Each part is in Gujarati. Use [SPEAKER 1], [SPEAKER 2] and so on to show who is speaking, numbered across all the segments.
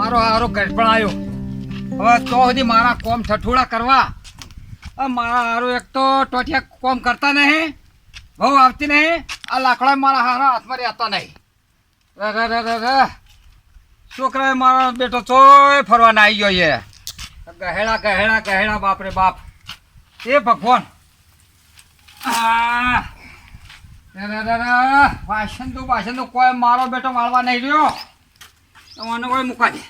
[SPEAKER 1] મારો હારો ઘર પણ આવ્યો. હવે તો સુધી મારા કોમ ઠઠોડા કરવા. મારા હારો એક તો ટોટિયા કોમ કરતા નહીં, બહુ આવતી નહીં. આ લાકડા મારા હારા હાથમાં રહેતા નહીં. છોકરાએ મારો બેટો ચોય ફરવાના આવી ગયો છે. ગહેડા ગહેડા ગહેડા બાપરે બાપ. એ ભગવાન વાસણ તો કોઈ મારો બેટો વાળવા નહીં રહ્યો. મને કોઈ મૂકા દે.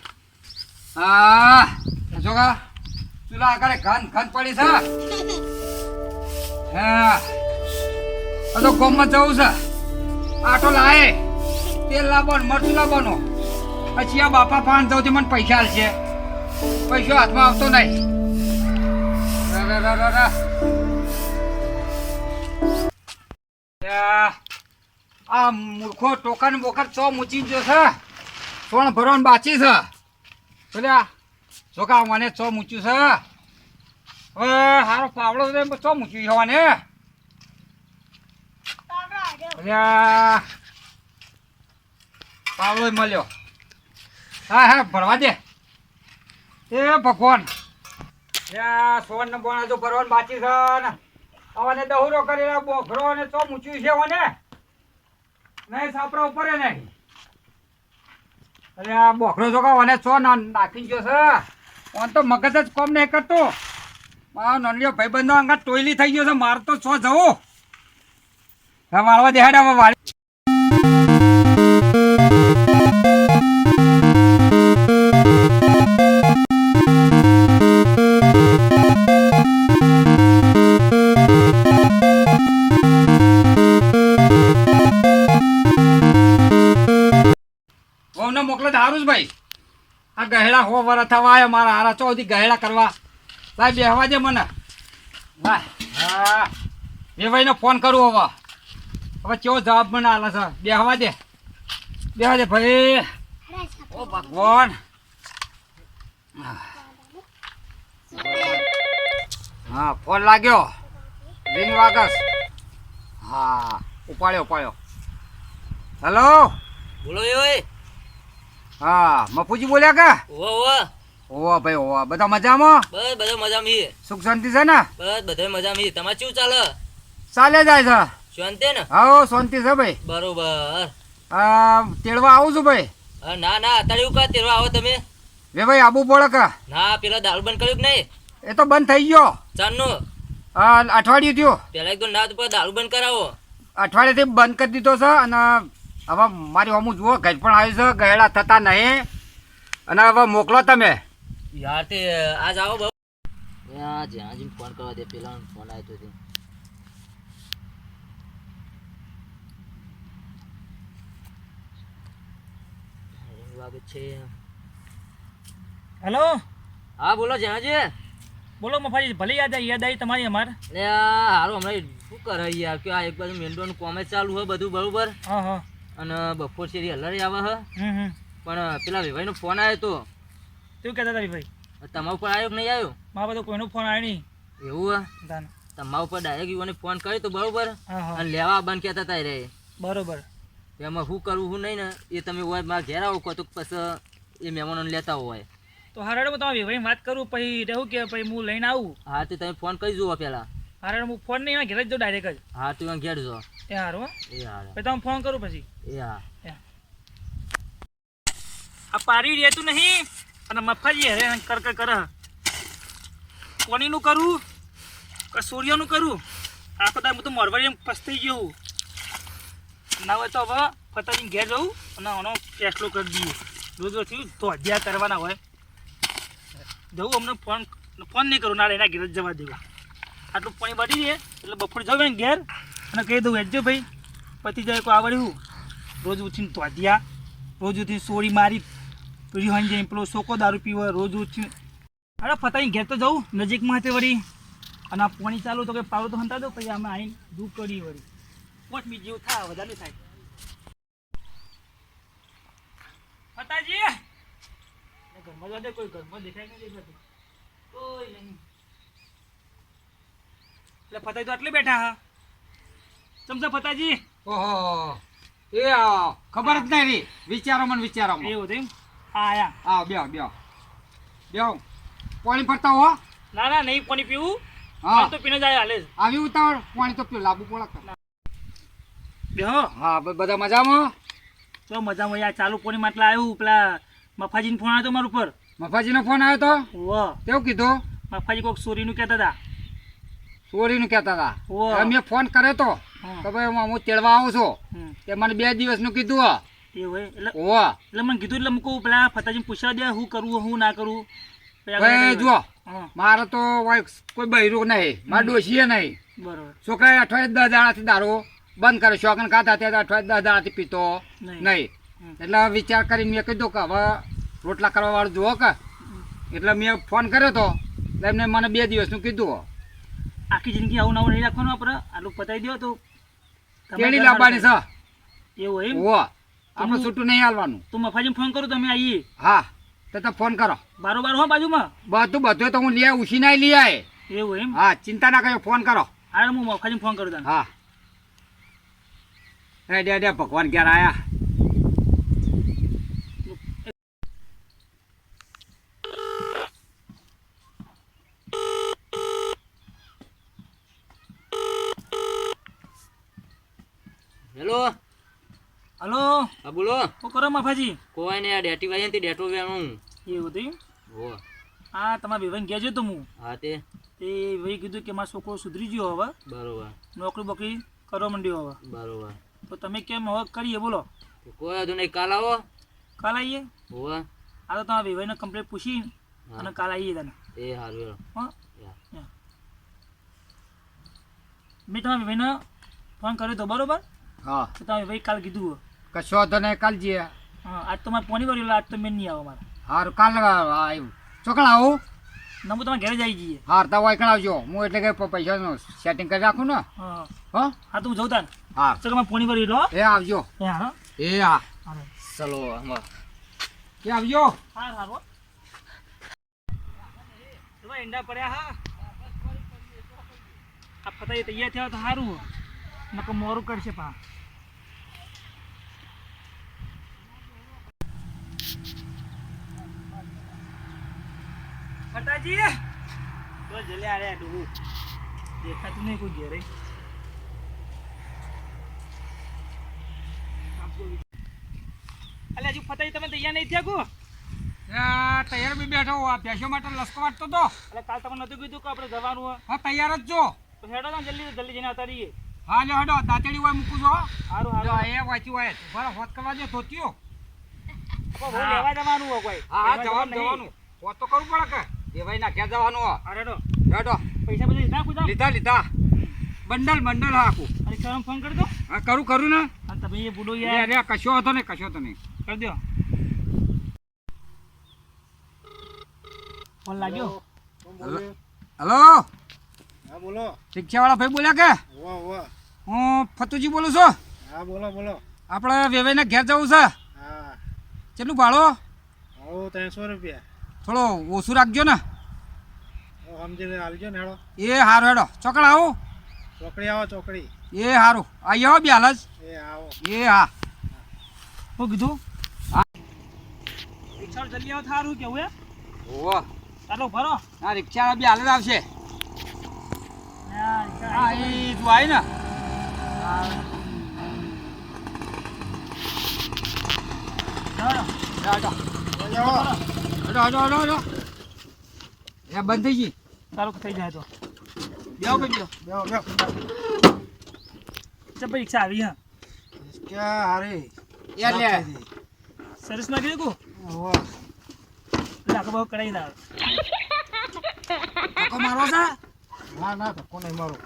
[SPEAKER 1] હા જોગા ચૂલા આગળ ઘન ઘન પડી છે. હા તો ગોમમાં જવું છે. આટો લાવે, તેલ લાવવાનો, મરચું લાવવાનો. પછી આ બાપા પાન જવું મને પૈસા હાલશે. પૈસો હાથમાં આવતો નહીં. આ મૂર્ખો ટોકન બોકર ચો મૂચી ગયો છે. સોણ ભરવાનું બાચી છે. બોલ્યા જોકા મને ચો મૂચ્યું છે. હવે હારો પાવડો ચો મૂચ્યું જવાને. બોલ્યા પાવડો મળ્યો. હા હા ભરવા દે. એ ભગવાન સોન ને બોના જો ભરવાનું બાચી છે ને હવે દહુરો કરેલા બોખરો ને ચો મૂચ્યું છે મને નહીં સાપરા ઉપર નહીં. અરે આ બોખરો જો મને ચો નાખી ગયો છે. ઓન તો મગજ જ કોમ નહીં કરતો. મારો નલિયો ભાઈબંધો અંગા ટોયલી થઈ ગયો છે. મારે તો ચો જવું વાળવા દેહાડા વાળી. મોકલે સારું જ ભાઈ. આ ગહેડા હો વર થવા આવ્યા મારા હારા ચોથી ગહેડા કરવા. ભાઈ બેહવા દે મને. હા એ ભાઈને ફોન કરું હવે. હવે કેવો જવાબ મને આલે છે. બેહવા દે બેહવા દે ભાઈ. ઓ ભગવાન હા ફોન લાગ્યો. રિંગ વાગસ. હા ઉપાડ્યો ઉપાડ્યો. હેલો
[SPEAKER 2] બોલો એ.
[SPEAKER 1] હા મફુજી બોલ્યા કા? ઓવા ભાઈ ઓવા. બધા મજામાં?
[SPEAKER 2] બસ બધા મજામાં.
[SPEAKER 1] સુખ શાંતિ છે ને?
[SPEAKER 2] બસ બધા મજામાં. તમારે શું ચાલે?
[SPEAKER 1] ચાલે જાય છે.
[SPEAKER 2] શાંતિ ને?
[SPEAKER 1] હા શાંતિ છે ભાઈ.
[SPEAKER 2] બરોબર.
[SPEAKER 1] તેડવા આવું છું ભાઈ.
[SPEAKER 2] ના ના અત્યારે એવું કા તેડવા આવો તમે?
[SPEAKER 1] વે ભાઈ આબુ પડે કા?
[SPEAKER 2] ના પેલા દારૂ બંધ કર્યું કે નહીં?
[SPEAKER 1] એ તો બંધ થઈ ગયો.
[SPEAKER 2] ચારનું
[SPEAKER 1] અઠવાડિયું થયું.
[SPEAKER 2] પેલા એક તો ના તો દારૂ બંધ કરાવો.
[SPEAKER 1] અઠવાડિયાથી બંધ કરી દીધો છે. અને હવે મારી અમુક જુઓ ઘર પણ આવ્યું છે. ગયેલા થતા નહીં. અને હવે મોકલો તમે.
[SPEAKER 2] યાર તે આજ આવો બહુ. જ્યાં જીમ ફોન કરવા દે. પેલા ફોન આવ્યો હતો.
[SPEAKER 3] હેલો
[SPEAKER 2] હા બોલો જણાજી.
[SPEAKER 3] બોલો મફાજી. ભલે યાદ આવી તમારી અમારે.
[SPEAKER 2] હારું હમણાં શું કરે યાર કે આ એક બાજુ મેંડોનું કોમે ચાલુ હોય બધું બરોબર.
[SPEAKER 3] હા હા
[SPEAKER 2] અને બપોર શેરી હલરી આવે હ.
[SPEAKER 3] હમ
[SPEAKER 2] પણ પેલા વિભાઈનો ફોન આવ્યો તો.
[SPEAKER 3] શું કહેતા હતા ભાઈ?
[SPEAKER 2] તમારા ઉપર આવ્યો કે નહીં આવ્યો?
[SPEAKER 3] મારા બધો કોઈનો ફોન આવ્યો નહીં.
[SPEAKER 2] એવું
[SPEAKER 3] હે?
[SPEAKER 2] તમારા ઉપર ડાયરેક્ટ યુવાને ફોન કર્યો તો બરોબર.
[SPEAKER 3] હા હા
[SPEAKER 2] અને લેવા બંધ કહેતા હતા રે.
[SPEAKER 3] બરોબર.
[SPEAKER 2] એમાં શું કરવું શું નહીં ને એ તમે હોય મારા ઘેર આવો કહો તો પછી એ મહેમાનોને લેતા હોય.
[SPEAKER 3] તો હારાડે હું તમારી ભાઈ વાત કરું પછી રહેવું કે પછી હું લઈને આવું.
[SPEAKER 2] હા તો તમે ફોન કરી જુઓ પેલા.
[SPEAKER 3] હારાડે હું ફોન નહીં ઘેર જ જાઉં ડાયરેક્ટ જ.
[SPEAKER 2] હા તું એમ ઘેર જો.
[SPEAKER 3] એ હારું
[SPEAKER 2] એ હા
[SPEAKER 3] પછી તમે ફોન કરું પછી.
[SPEAKER 2] એ હા
[SPEAKER 3] આ પારી રહેતું નહીં અને મફાજી હરે કર કરે. કોનીનું કરું કે સૂર્યનું કરું? આખો દામ હું તો મોરવાડી એમ પસ્તાઈ ગયો. ના હોય તો હવે ફતાજીને ઘેર જવું અને આનો ફેસલો કરી દઈએ. રોજ રોજ થયું તો અધ્યાય કરવાના હોય. જવું અમને ફોન નહીં કરું. ના એના ઘેર જ જવા દેવા. આટલું પાણી બળી જાય એટલે બપોરે જાઉં ને ઘેર અને કહી દઉં હેડજો ભાઈ પતિ જાય કોઈ આવડ્યું. રોજ ઉઠીને તો અધ્યા રોજ ઉઠીને સોરી મારી પેલી હંજ જઈને પેલો સોકો દારૂ પીવો રોજ ઉઠીને. અરે ફતાઈ ઘેર તો જવું નજીકમાં હતી વળી. અને આ પાણી ચાલુ તો કે પાવડો તો હંતા દો પછી અમે આવીને દૂધ કરી વળી 5 મિનિટ જેવું થાય વધારે થાય. ફતાજી ઘરમાં જવા દે. કોઈ ઘરમાં દેખાય નહીં દેખાતું કોઈ નહીં. એટલે ફતાજી તો આટલે બેઠા હા. સમજા ફતાજી?
[SPEAKER 1] ઓહો એ ખબર જ નહીં. વિચારો મને વિચારો
[SPEAKER 3] એવું થયું. હા આયા.
[SPEAKER 1] હા બેહો પાણી ભરતા હો.
[SPEAKER 3] ના ના નહીં પાણી પીવું.
[SPEAKER 1] હા
[SPEAKER 3] પાણી તો પીને જાય હાલે જ.
[SPEAKER 1] આવી ઉતાવળ પાણી તો પીવું લાંબુ પડે.
[SPEAKER 3] બેહો.
[SPEAKER 1] હા બધા મજામાં.
[SPEAKER 3] તો મજામાં યાર ચાલુ પાણી માટલા આવ્યું પેલા મફાજીનો ફોન આવ્યો મારા ઉપર.
[SPEAKER 1] મફાજીનો ફોન આવ્યો તો
[SPEAKER 3] વાહ.
[SPEAKER 1] કેવું કીધું?
[SPEAKER 3] મફાજી કોઈક ચોરીનું કહેતા હતા.
[SPEAKER 1] ચોરીનું કહેતા હતા.
[SPEAKER 3] વાહ.
[SPEAKER 1] મેં ફોન કર્યો તો
[SPEAKER 3] હા.
[SPEAKER 1] કે ભાઈ હું તેડવા આવું છું.
[SPEAKER 3] હમ.
[SPEAKER 1] તે મને 2 દિવસનું કીધું હો.
[SPEAKER 3] એવું હે? એટલે
[SPEAKER 1] ઓવા
[SPEAKER 3] એટલે મને કીધું એટલે મૂકું પેલા ફતાજીને પૂછવા દે શું કરવું શું ના કરવું. પછી આગળ
[SPEAKER 1] ભાઈ
[SPEAKER 3] આગળ.
[SPEAKER 1] જુઓ
[SPEAKER 3] હા
[SPEAKER 1] મારે તો કોઈ બૈરું નહીં, મારે ડોશીએ નહીં.
[SPEAKER 3] બરોબર.
[SPEAKER 1] છોકરાએ અઠવાડિયે 10 દાડાથી દારૂ બંધ કર્યો. શોખન ખાતા ત્યારે અઠવાડિયે 10 દાડાથી પીતો
[SPEAKER 3] નહીં.
[SPEAKER 1] નહીં. એટલે વિચાર કરીને મેં કીધું કે હવે રોટલા કરવા વાળું જુઓ કે. એટલે મેં ફોન કર્યો તો એટલે એમને મને 2 દિવસનું કીધું હો.
[SPEAKER 3] આખી જિંદગી આવું નવું નહીં રાખવાનું આપણે આટલું પતાવી દો તો તમારે
[SPEAKER 1] કેળી
[SPEAKER 3] ઘર
[SPEAKER 1] લાવવાની છે.
[SPEAKER 3] સારું થાય. એવું એમ.
[SPEAKER 1] ઓવા આપણે છૂટું નહીં હાલવાનું.
[SPEAKER 3] તો મફાજીને ફોન કરું તમે આવીએ
[SPEAKER 1] હા તો ફોન કરો.
[SPEAKER 3] બારોબાર હો બાજુમાં.
[SPEAKER 1] બધું તો હું લઈ આવું, ઉછીનાય લઈ આય.
[SPEAKER 3] એવું એમ.
[SPEAKER 1] હા ચિંતા ના કર્યો, ફોન કરો.
[SPEAKER 3] હા હું મફાજીને ફોન કરું તને.
[SPEAKER 1] હા દે ભગવાન ઘેર આયા.
[SPEAKER 2] હેલો.
[SPEAKER 3] હલો
[SPEAKER 2] હા બોલો.
[SPEAKER 3] શું કરો મફાજી?
[SPEAKER 2] કોઈ ને આ ડેટી વાળી હતી ડેટો વેણું.
[SPEAKER 3] એવું હતું એમ?
[SPEAKER 2] હો.
[SPEAKER 3] હા તમારા વિભાગ ગયા તો હું
[SPEAKER 2] હા તે
[SPEAKER 3] તે ભાઈ કીધું કે મારો છોકરો સુધરી ગયો હવે
[SPEAKER 2] બરોબર
[SPEAKER 3] નોકરી બોકરી કરવા માંડ્યો હવે.
[SPEAKER 2] બરોબર.
[SPEAKER 3] તો તમે કેમ હવે કરીએ બોલો?
[SPEAKER 2] તો કોઈ હતું નહીં, કાલ આવો.
[SPEAKER 3] કાલ આવીએ?
[SPEAKER 2] હોવા.
[SPEAKER 3] આ તો તમારા વિભાઈને કમ્પ્લેટ પૂછી
[SPEAKER 2] હા.
[SPEAKER 3] અને કાલ આવીએ તને.
[SPEAKER 2] એ સારું.
[SPEAKER 3] હા
[SPEAKER 2] યા.
[SPEAKER 3] મેં તમારા વિભાઈને ફોન કર્યો તો બરોબર.
[SPEAKER 1] હા
[SPEAKER 3] તો તમારા ભાઈ કાલ કીધું.
[SPEAKER 1] કશો તો નહીં, કાલ જઈએ.
[SPEAKER 3] હા આજ તો મારે પોની ભર્યું આજ તો મેં નહીં આવો મારે.
[SPEAKER 1] હારું કાલ આવ્યું ચોકણ આવું.
[SPEAKER 3] ના હું તમારા ઘરે જઈ જઈએ.
[SPEAKER 1] હાર તો વાયકણ આવજો. હું એટલે કે પૈસાનું સેટિંગ કરી રાખું ને.
[SPEAKER 3] હા
[SPEAKER 1] હો
[SPEAKER 3] હા તો હું જઉં તાન.
[SPEAKER 1] હા
[SPEAKER 3] ચાલો મારે પોની ભરી લો.
[SPEAKER 1] એ આવજો.
[SPEAKER 3] એ હા
[SPEAKER 1] એ હા
[SPEAKER 3] હા
[SPEAKER 2] ચલો આમાં.
[SPEAKER 1] એ આવજો.
[SPEAKER 3] હા હા તમારા ઈંડા પડ્યા હા. આ ફતાઈ તૈયાર થયા તો સારું નકર મોરું કરશે પા. ફટાજી તો જલે આરે ડૂબું દેખાતું નહીં કોઈ ઘેરે. અલે હજુ ફતાઈ તમે તૈયાર નહીં થયા કો?
[SPEAKER 1] તૈયાર બી બેઠો આ ભેંસો માટે લસકો વાટતો તો.
[SPEAKER 3] એટલે કાલ તમે નતું કીધું કે આપણે જવાનું હોય
[SPEAKER 1] હા તૈયાર જ છો.
[SPEAKER 3] તો હેડો ને જલ્દી જઈને આવતા રહીએ.
[SPEAKER 1] હા લે હડો દાંતેડી હોય મૂકું છો.
[SPEAKER 3] સારું
[SPEAKER 1] જો
[SPEAKER 3] સારું.
[SPEAKER 1] એ વાંચ્યું હોય બરાબર હોત કરવા દે ધોતીઓ.
[SPEAKER 3] આપણે વહુ લેવા જવાનું હોય કોઈ.
[SPEAKER 1] હા
[SPEAKER 3] લેવા
[SPEAKER 1] જવાનું
[SPEAKER 3] નહીં.
[SPEAKER 1] જવાનું હોત તો કરવું પડે કે દેવાઈ ના ઘેર જવાનું હો.
[SPEAKER 3] હા હેડો.
[SPEAKER 1] હેડો
[SPEAKER 3] પૈસા બધા લીધા કુદા?
[SPEAKER 1] લીધા બંડલ હા આખું.
[SPEAKER 3] અને કરમ ફોન કરી દો.
[SPEAKER 1] હા કરું ને.
[SPEAKER 3] અને તમે એ બુડો
[SPEAKER 1] લે
[SPEAKER 3] યાર
[SPEAKER 1] લે કશો હતો ને
[SPEAKER 3] કરી દો. ફોન લાગ્યો.
[SPEAKER 1] હલો
[SPEAKER 4] હા બોલો.
[SPEAKER 1] રિક્ષાવાળા ભાઈ બોલ્યા કે?
[SPEAKER 4] વાહ વાહ.
[SPEAKER 1] હું ફતુજી બોલું છું.
[SPEAKER 4] હા બોલો.
[SPEAKER 1] આપણે વેવાઈને ઘેર જવું છે.
[SPEAKER 4] હા
[SPEAKER 1] કેટલું ભાડો?
[SPEAKER 4] આવો 300 રૂપિયા.
[SPEAKER 1] થોડો ઓછું રાખજો ને.
[SPEAKER 4] સમજીને હાલજો ને હેડો.
[SPEAKER 1] એ હારું હેડો ચોકડ આવું.
[SPEAKER 4] ચોકડી આવો ચોકડી.
[SPEAKER 1] એ હારું આવી આવો બે હાલ જ.
[SPEAKER 4] એ આવો.
[SPEAKER 1] એ હા
[SPEAKER 3] શું કીધું?
[SPEAKER 1] હા.
[SPEAKER 3] રિક્ષા જલ્દી આવો થારું કેવું હે?
[SPEAKER 1] ઓહો
[SPEAKER 3] ચાલો ભરો.
[SPEAKER 1] આ રિક્ષા બે હાલ જ આવશે.
[SPEAKER 3] હા રિક્ષા
[SPEAKER 1] હા
[SPEAKER 3] આવી
[SPEAKER 1] એ તું આવી ને.
[SPEAKER 3] જાઓ.
[SPEAKER 1] હેડો એ બંધ થઈ ગઈ.
[SPEAKER 3] ચાલો થઈ જાય તો.
[SPEAKER 1] બેહો કે બેહો.
[SPEAKER 4] બેહો.
[SPEAKER 3] ચાલ ભાઈ રિક્ષા આવી હા.
[SPEAKER 4] ક્યાં હારે.
[SPEAKER 1] એ લે
[SPEAKER 3] સરસ માં કીધું
[SPEAKER 4] વાહ.
[SPEAKER 3] લાખ બહુ કરાઈ ના.
[SPEAKER 1] ધક્કો મારવો છે.
[SPEAKER 4] ના તો કોને મારો.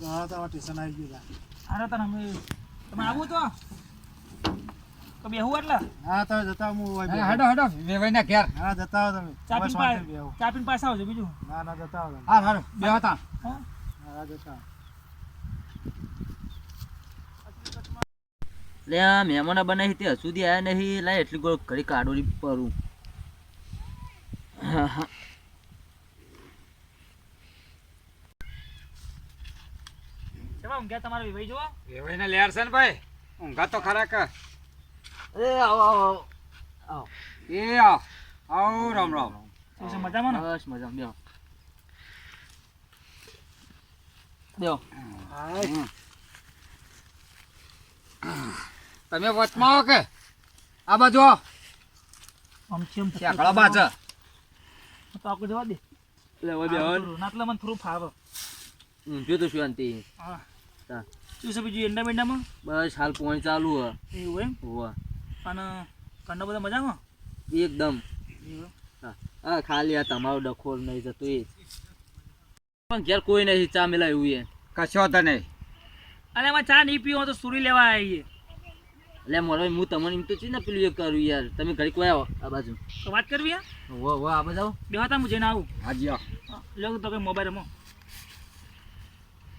[SPEAKER 4] હા તો સ્ટેશન આવી ગયું.
[SPEAKER 3] હારો તને અમે તમે આવું તો બેહું એટલે
[SPEAKER 4] હા તો જતા હું
[SPEAKER 1] હેડો વેવાઈને ઘેર.
[SPEAKER 4] હા જતા આવો તમે.
[SPEAKER 3] ચા
[SPEAKER 4] બસ
[SPEAKER 3] પીને
[SPEAKER 4] વાંધો નહીં, આવો.
[SPEAKER 3] ચા પીને પાછા આવજો બીજું.
[SPEAKER 4] ના જતા આવો તમે.
[SPEAKER 1] હારું બેહો તા.
[SPEAKER 3] હા
[SPEAKER 4] હા જતા આવો.
[SPEAKER 2] લે આ મહેમાનો બનાવી તે સુધી આવ્યા નહીં. લાય એટલી ગોળ ઘડી કાઢોડી પરું.
[SPEAKER 3] તમે ઊંઘ્યા તમારા વિભાઈ જુઓ.
[SPEAKER 1] વેવાઈને લેર છે ને ભાઈ ઊંઘા તો ખરા કે
[SPEAKER 2] એ આવો આવો આવો આવો
[SPEAKER 1] એ આવ રામ રામ
[SPEAKER 3] શું છે, મજામાં ને?
[SPEAKER 2] બસ મજામાં બેહો બેહો
[SPEAKER 1] તમે વચમાં આવો કે આ બાજુ આવો.
[SPEAKER 3] આમ છે એમ
[SPEAKER 1] ત્યાં ઘણા બાજુ
[SPEAKER 3] તો આપણે જવા દે.
[SPEAKER 2] એટલે હવે બેહો
[SPEAKER 3] નાટલા મને થોડું ફાવે.
[SPEAKER 2] ઊંઘ્યો તો શાંતિ
[SPEAKER 3] હા.
[SPEAKER 2] હા.
[SPEAKER 3] શું છે બીજું એંડા બેંડામાં?
[SPEAKER 2] બસ હાલ પોણી ચાલુ હ
[SPEAKER 3] એવું એમ?
[SPEAKER 2] હોવા
[SPEAKER 3] અને કંડા બધા મજામાં?
[SPEAKER 2] એકદમ
[SPEAKER 3] એવું.
[SPEAKER 2] હા ખાલી આ તમારો ડખોર નહીં જતો એ જ. પણ ઘેર કોઈ નહીં ચા મેલા એવું એ
[SPEAKER 1] કશો તો નહીં.
[SPEAKER 3] અરે એમાં ચા નહીં પીવો તો સુરી લેવા આવીએ.
[SPEAKER 2] એટલે મોરો હું તમને એમ તો છે ને પેલું એ કર્યું યાર તમે ઘડી કોઈ આવો આ બાજુ
[SPEAKER 3] તો વાત કરવી હે?
[SPEAKER 2] હો આ બાજુ આવો
[SPEAKER 3] બેહતા હું જઈને આવું.
[SPEAKER 1] હાજી આવો.
[SPEAKER 3] લો તો કઈ મોબાઈલ રમો.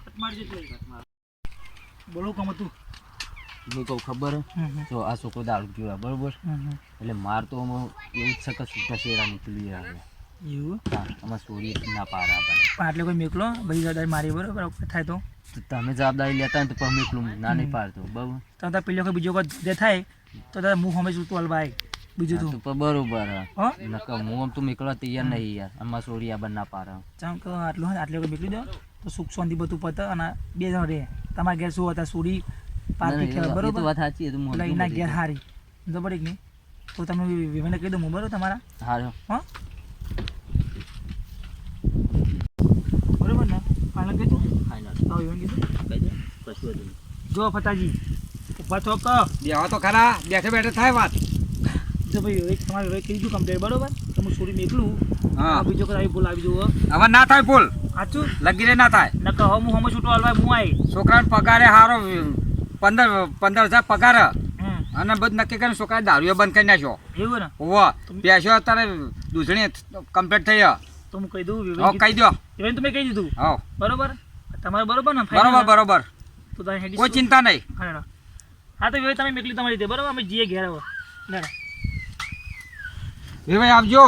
[SPEAKER 3] કટ મારજે તું. બોલું કમ હતું.
[SPEAKER 2] હું કહું ખબર હે? જો આ છોકરો દારૂ પીવા બરોબર એટલે માર તો આમાં એવું જ છે કે છૂટા શેરા નીકળી આવે
[SPEAKER 3] એવું?
[SPEAKER 2] હા આમાં ચોરી ના પાર આપણે
[SPEAKER 3] પણ આટલે કોઈ મેકલો બધી જવાબદારી મારી બરોબર થાય તો
[SPEAKER 2] તમે જવાબદારી લેતા હોય ને તો પણ એકલું ના નહીં પાડતો બરાબર
[SPEAKER 3] તો તાર પેલો કોઈ બીજો કોઈ જે થાય તો તારે મું હમે શું હલવાય બીજું
[SPEAKER 2] હા,
[SPEAKER 3] તું
[SPEAKER 2] તો પણ બરોબર હે.
[SPEAKER 3] હા
[SPEAKER 2] નકર હું આમ તો નીકળવા તૈયાર નહીં યાર આમાં ચોરી આ ના પાર
[SPEAKER 3] ચાલ કે આટલું હોય ને આટલે કોઈ મેકલી દો તો સુખ શાંતિ બધું પતે અને બે જણ રહે. તમારા ઘેર શું હતા સુરી પાર્ટી ખેલ બરોબર
[SPEAKER 2] વાત સાચી છે
[SPEAKER 3] એટલે એના ઘેર હારી જબર એક નહીં તો તમે વિભાઈને કહી દઉં હું બરોબર તમારા
[SPEAKER 2] હારો
[SPEAKER 3] હા બરોબર ને ફાઇનલ કીધું
[SPEAKER 2] ફાઇનલ
[SPEAKER 3] તો વિભાઈને કીધું
[SPEAKER 2] કહી દે કશું હતું
[SPEAKER 3] જો ફતાજી ઉભા થો કે
[SPEAKER 1] બેહો તો ખરા બેઠે બેઠે થાય વાત.
[SPEAKER 3] જો ભાઈ એક તમારે હવે કીધું કમ્પ્લેટ બરોબર તો હું છોડી મેકલું
[SPEAKER 1] હા
[SPEAKER 3] બીજો કોઈ આવી ભૂલ આવી જુઓ
[SPEAKER 1] હવે ના થાય ભૂલ
[SPEAKER 3] સાચું
[SPEAKER 1] લગીરે ના થાય.
[SPEAKER 3] નકર હવે હું હમે છૂટો હલવાય હું આવી
[SPEAKER 1] છોકરાને પગારે હારો 15,000 પગાર અને બધું નક્કી કરીને છોકરા દારૂએ બંધ કરી નાખ્યો.
[SPEAKER 3] એવું ને
[SPEAKER 1] હોવા પેશો અત્યારે દૂધણી કમ્પ્લીટ થઈ ગયા.
[SPEAKER 3] તો હું કહી દઉં
[SPEAKER 1] હવે કહી દો.
[SPEAKER 3] વિવેન તમે કહી દીધું
[SPEAKER 1] હા
[SPEAKER 3] બરોબર તમારે બરોબર ને
[SPEAKER 1] બરોબર બરોબર
[SPEAKER 3] તો તારી હેડી
[SPEAKER 1] કોઈ ચિંતા નહીં.
[SPEAKER 3] હા તો વિવેન તમે મેકલી તમારી રીતે બરોબર અમે જઈએ ઘેર હવે લે
[SPEAKER 1] એ ભાઈ આવજો.